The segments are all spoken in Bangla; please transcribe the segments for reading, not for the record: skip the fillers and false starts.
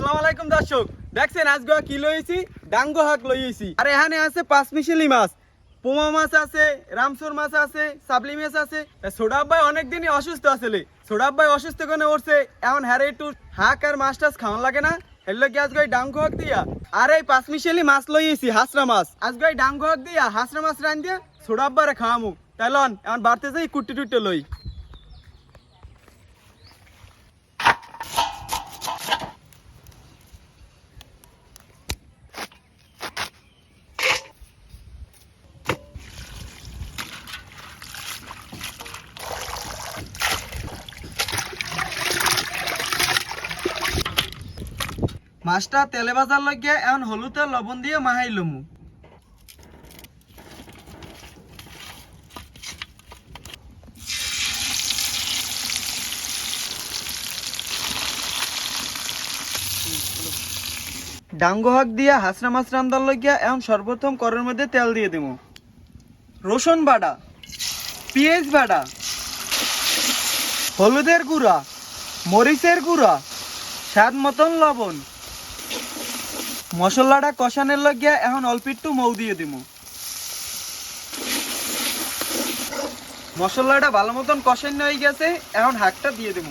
আসসালামু আলাইকুম দর্শক, দেখছেন আজকে কি লইছি? ডাঙ্গো হাক লইছি। আর এখানে আছে পাঁচমিশালি মাছ, পোমা মাছ আছে, রামসুর মাছ আছে, সাবলি মাছ আছে। সোডাব ভাই অনেকদিনই অসুস্থ আসলে, সোডাব ভাই অসুস্থ কেন উঠছে, এখন হ্যারে একটু হাক আর মাছ টাছ খাওয়ান লাগে না, হেললো কি আজকে ডাঙ্গো হাক দিয়া আর এই পাঁচমিশালি মাছ লইছি হাসরা মাছ। আজকে ডাঙ্গো হাক দিয়া হাসরা মাছ রান দিয়া সোডাব ভাইরে খাওয়ামু। তাই লন এখন বাড়তে যাই কুট্টি টুট্টি লই। মাছটা তেলে ভাজার লাগিয়ে এখন হলুদ আর লবণ দিয়ে মাহাই লমু। ডাঙ্গো হাক দিয়া হাসরা মাছ রান্দার লাগিয়া এখন সর্বপ্রথম কড়াইয়ের মধ্যে তেল দিয়ে দেব। রসুন বাটা, পেঁয়াজ বাটা, হলুদের গুঁড়া, মরিচের গুঁড়া, স্বাদ মতন লবণ। মশলাটা কষানোর লাগিয়া এখন অল্প একটু মৌ দিয়ে দিব। মশলাটা ভালো মতন কষানো হয়ে গেছে, এখন হাঁকটা দিয়ে দেব।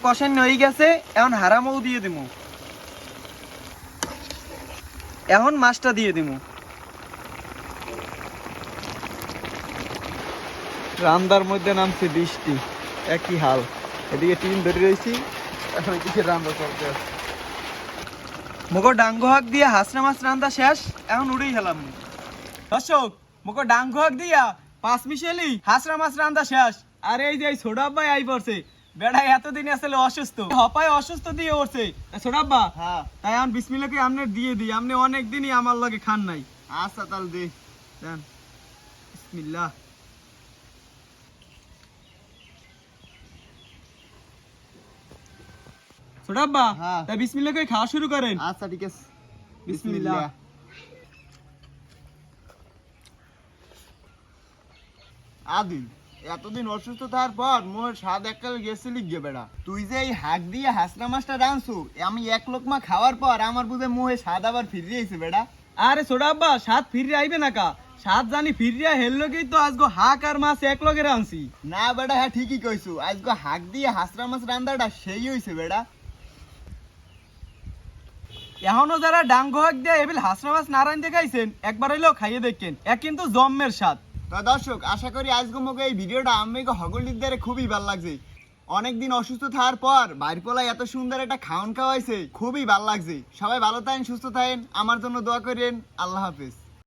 কষানো হয়ে গেছে, এখন হারা মৌ দিয়ে দেব। এখন মাছটা দিয়ে দেব। রান্দার মধ্যে নামছে বৃষ্টি, একই হাল। এদিকে টিন ধরে রয়েছি, এখন কিছু রান্না চলতে আছে। মোকো ডাঙ্গো হাক দিয়া হাসরা মাছ রান্না শেষ, এখন উড়েই গেলাম। দর্শক, মোকো ডাঙ্গো হাক দিয়া পাঁচমিশালি হাসরা মাছ রান্না শেষ। আর এই যে ছোড়া ভাই আই পড়ছে, বেড়া এতদিন আসলে অসুস্থ, হপায় অসুস্থ দিয়ে উঠছে। ছোড়াব্বা, হ্যাঁ তাই এখন বিসমিল্লাহকে আমনে দিয়ে দিই, আপনি অনেক দিনই আমার লগে খান নাই। আচ্ছা তাহলে দে দেন বিসমিল্লাহ। ছোটাব্বা, হ্যাঁ। তাই বিসমিল্লাহ করে খাওয়া শুরু করেন। আচ্ছা ঠিক আছে বিসমিল্লাহ। আদি এতদিন অসুস্থ থাকার পর মোর স্বাদ এককাল গেছিলি গে বেড়া, তুই যে এই হাক দিয়ে হাসনা মাছটা রাঁধছু, আমি এক লোকমা খাওয়ার পর আমার বুঝে মোহে স্বাদ আবার ফিরে আইছে বেড়া। আরে ছোটাব্বা, স্বাদ ফিরে আইবে না কা? স্বাদ জানি ফিরিয়া হেললোকেই তো আজগো হাক আর মাছ এক লগে রাঁধছি। না বেড়া, হ্যাঁ ঠিকই কইছু, আজকে হাক দিয়ে হাসরা মাছ রান্দাটা সেই হইছে বেড়া। এখনো যারা ডাঙ্গো হাক দিয়ে এবিল হাসনা মাছ না রাঁধতে খাইছেন, একবার হইলেও খাইয়ে দেখেন, এক কিন্তু জম্মের স্বাদ। তো দর্শক, আশা করি আজকে মোকে এই ভিডিওটা আমি হগলিকদারে খুবই ভালো লাগছে। অনেকদিন অসুস্থ থাকার পর বাইরপোলায় এত সুন্দর একটা খাওয়ান খাওয়াইছে, খুবই ভালো লাগছে। সবাই ভালো থাকেন, সুস্থ থাকেন, আমার জন্য দোয়া করেন। আল্লাহ হাফেজ।